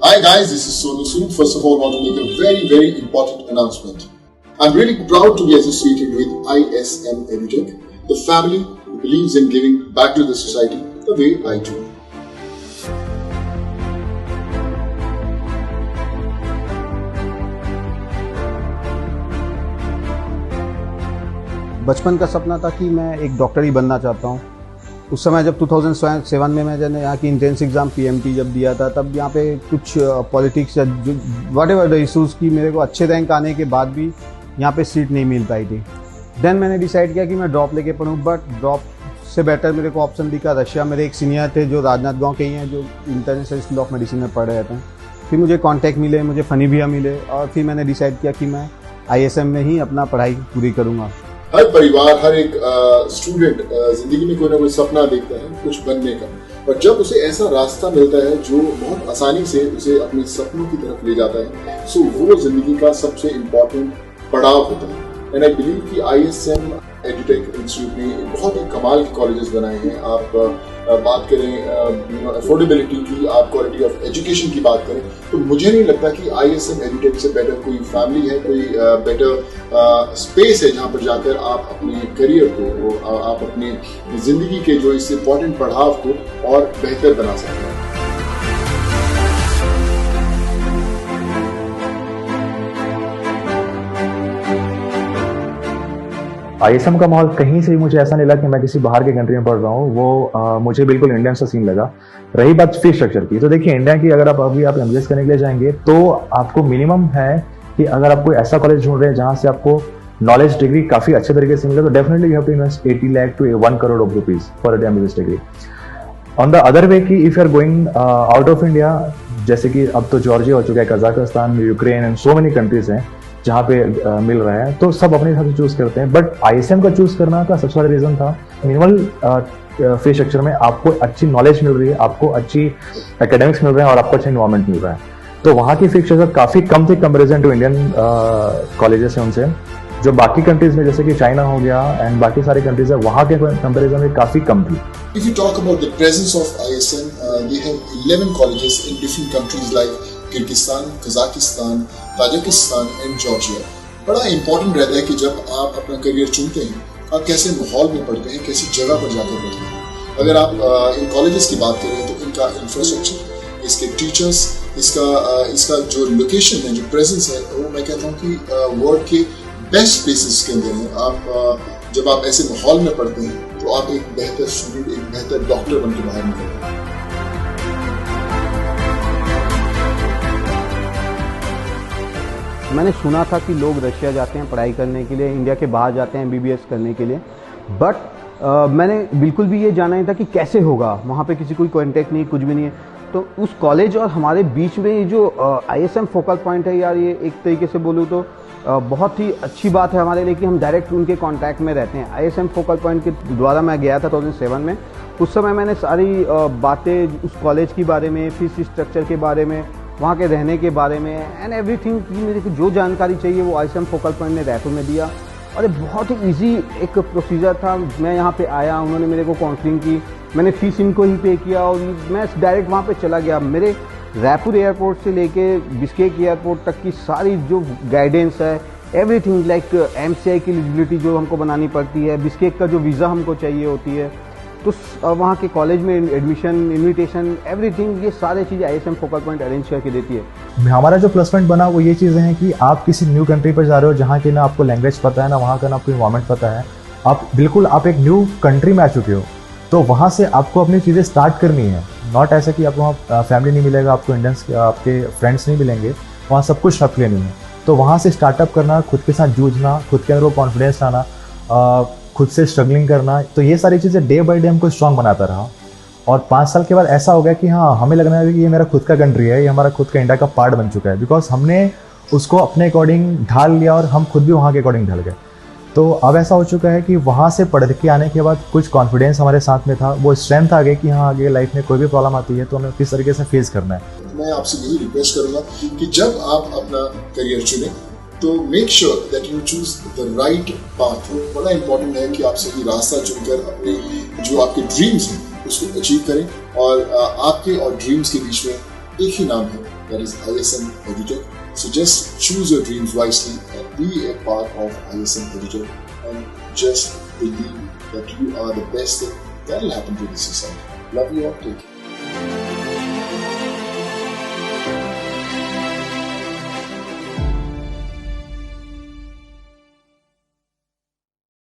Hi guys, this is Sonu Sood. First of all, I want to make a very important announcement. I'm really proud to be associated with ISM EduTech, the family who believes in giving back to the society the way I do. बचपन का सपना था कि मैं एक doctor ही बनना चाहता हूँ। उस समय जब 2007 में मैंने यहाँ की इंट्रेंस एग्ज़ाम PMT जब दिया था, तब यहाँ पे कुछ पॉलिटिक्स या व्हाटएवर द इशूज़ की मेरे को अच्छे रैंक आने के बाद भी यहाँ पे सीट नहीं मिल पाई थी। देन मैंने डिसाइड किया कि मैं ड्रॉप लेके पढ़ूँ, बट ड्रॉप से बेटर मेरे को ऑप्शन दिखा रशिया। मेरे एक सीनियर थे जो राजनांदगांव के ही हैं, जो इंटरनेशनल स्कूल ऑफ मेडिसिन में पढ़ रहे थे। फिर मुझे कॉन्टैक्ट मिले, मुझे फ़नी भैया मिले, और फिर मैंने डिसाइड किया कि मैं ISM में ही अपना पढ़ाई पूरी करूँगा। हर परिवार, हर एक स्टूडेंट जिंदगी में कोई ना कोई सपना देखता है कुछ बनने का, और जब उसे ऐसा रास्ता मिलता है जो बहुत आसानी से उसे अपने सपनों की तरफ ले जाता है, सो वो जिंदगी का सबसे इम्पोर्टेंट पड़ाव होता है। एंड आई बिलीव कि ISM EduTech इंस्टीट्यूट ने बहुत ही कमाल के कॉलेजेस बनाए हैं। आप बात करें अफोर्डेबिलिटी की, आप क्वालिटी ऑफ एजुकेशन की बात करें, तो मुझे नहीं लगता कि ISM EduTech से बेटर कोई फैमिली है, कोई बेटर स्पेस है जहाँ पर जाकर आप अपने करियर को, आप अपने जिंदगी के जो इस इम्पोर्टेंट पड़ाव को और बेहतर बना सकते हैं। ISM का माहौल कहीं से भी मुझे ऐसा नहीं लगा कि मैं किसी बाहर के कंट्री में पढ़ रहा हूँ। वो मुझे बिल्कुल इंडियन सा सीन लगा। रही बात फीस स्ट्रक्चर की, तो देखिए इंडिया की अगर आप MBBS करने के लिए जाएंगे तो आपको मिनिमम है कि अगर आप कोई ऐसा कॉलेज ढूंढ रहे हैं जहाँ से आपको नॉलेज डिग्री काफी अच्छे तरीके से मिले, तो definitely you have to invest 80 lakh to 1 crore of rupees for a MBBS degree. On the other way कि if you are going out of India, जैसे कि अब तो जॉर्जिया हो चुका है, Kazakhstan, Ukraine and so many countries हैं जहाँ पे मिल रहा है, तो सब अपने हिसाब से चूज करते हैं। बट ISM का चूज करना का सबसे बड़ा रीजन था मिनिमल फीस स्ट्रक्चर में आपको अच्छी नॉलेज मिल रही है, आपको अच्छी एकेडमिक्स मिल रहे हैं और आपको अच्छा इन्वायरमेंट मिल रहा है। तो वहाँ की फीस स्ट्रक्चर काफी कम थी कंपेरिजन टू इंडियन कॉलेजेस हैं उनसे। जो बाकी कंट्रीज में जैसे कि चाइना हो गया एंड बाकी सारी कंट्रीज है, वहाँ के कंपेरिजन में काफी कम थी। If you talk about the presence of ISM, they have 11 colleges in different countries like Kyrgyzstan, Kazakhstan, Tajikistan and Georgia. बड़ा इम्पोर्टेंट रहता है कि जब आप अपना करियर चुनते हैं, आप कैसे माहौल में पढ़ते हैं, कैसी जगह पर जाकर पढ़ते हैं। अगर आप इन कॉलेजेस की बात करें तो इनका इंफ्रास्ट्रक्चर, इसके टीचर्स, इसका जो लोकेशन है, जो प्रेजेंस है, वो मैं कहता हूँ कि वर्ल्ड के बेस्ट प्लेसेस के अंदर है। आप जब आप ऐसे माहौल में पढ़ते हैं तो आप एक बेहतर स्टूडेंट, एक बेहतर डॉक्टर बन के बाहर निकलते हैं। मैंने सुना था कि लोग रशिया जाते हैं पढ़ाई करने के लिए, इंडिया के बाहर जाते हैं MBBS करने के लिए, बट मैंने बिल्कुल भी ये जाना नहीं था कि कैसे होगा। वहाँ पे किसी कोई कॉन्टेक्ट नहीं, कुछ भी नहीं है। तो उस कॉलेज और हमारे बीच में ये जो ISM फोकल पॉइंट है यार, ये एक तरीके से बोलूँ तो बहुत ही अच्छी बात है हमारे लिए कि हम डायरेक्ट उनके कांटेक्ट में रहते हैं। ISM फोकल पॉइंट के द्वारा मैं गया था 2007 में। उस समय मैंने सारी बातें उस कॉलेज के बारे में, फीस स्ट्रक्चर के बारे में, वहाँ के रहने के बारे में एंड एवरीथिंग की मेरे को जो जानकारी चाहिए वो ISM फोकल पॉइंट ने रायपुर में दिया। और एक बहुत ही ईजी एक प्रोसीजर था। मैं यहाँ पे आया, उन्होंने मेरे को काउंसलिंग की, मैंने फीस इनको ही पे किया और मैं डायरेक्ट वहाँ पे चला गया। मेरे रायपुर एयरपोर्ट से लेके बिस्केक एयरपोर्ट तक की सारी जो गाइडेंस है, एवरीथिंग लाइक MCI की एलिजिबिलिटी जो हमको बनानी पड़ती है, बिस्केक का जो वीज़ा हमको चाहिए होती है, तो वहाँ के कॉलेज में एडमिशन, इन्विटेशन, एवरीथिंग, ये सारी चीज़ें ISM फोकल पॉइंट अरेंज करके देती है। हमारा जो प्लस पॉइंट बना वो ये चीज़ें हैं कि आप किसी न्यू कंट्री पर जा रहे हो जहाँ की ना आपको लैंग्वेज पता है, ना वहाँ का ना आपको इन्वायरमेंट पता है। आप एक न्यू कंट्री में आ चुके हो, तो वहाँ से आपको अपनी चीज़ें स्टार्ट करनी है। नॉट ऐसा कि आपको वहाँ फैमिली नहीं मिलेगा, आपको इंडियंस, आपके फ्रेंड्स नहीं मिलेंगे, वहाँ सब कुछ आप लेनी है। तो वहाँ से स्टार्टअप करना, खुद के साथ जूझना, खुद के अंदर वो कॉन्फिडेंस लाना, खुद से स्ट्रगलिंग करना, तो ये सारी चीज़ें डे बाय डे हमको स्ट्रॉन्ग बनाता रहा। और 5 साल के बाद ऐसा हो गया कि हाँ, हमें लगना है कि ये मेरा खुद का कंट्री है, ये हमारा खुद का इंडिया का पार्ट बन चुका है, बिकॉज हमने उसको अपने अकॉर्डिंग ढाल लिया और हम खुद भी वहाँ के अकॉर्डिंग ढल गए। तो अब ऐसा हो चुका है कि वहाँ से पढ़ के आने के बाद कुछ कॉन्फिडेंस हमारे साथ में था, वो स्ट्रेंथ आ गई कि हाँ, आगे लाइफ में कोई भी प्रॉब्लम आती है तो हमें किस तरीके से फेस करना है। मैं आपसे यही रिक्वेस्ट करूंगा कि जब आप अपना करियर चुने तो make sure that you choose the right path. बड़ा इंपॉर्टेंट है कि आप सही रास्ता चुनकर अपने जो आपके ड्रीम्स हैं उसको अचीव करें। और आपके और ड्रीम्स के बीच में एक ही नाम है, that is ISM EduTech. So just choose your dreams wisely and be a part of ISM EduTech, and just believe that you are the best thing that will happen to this society. Love you all. Take care.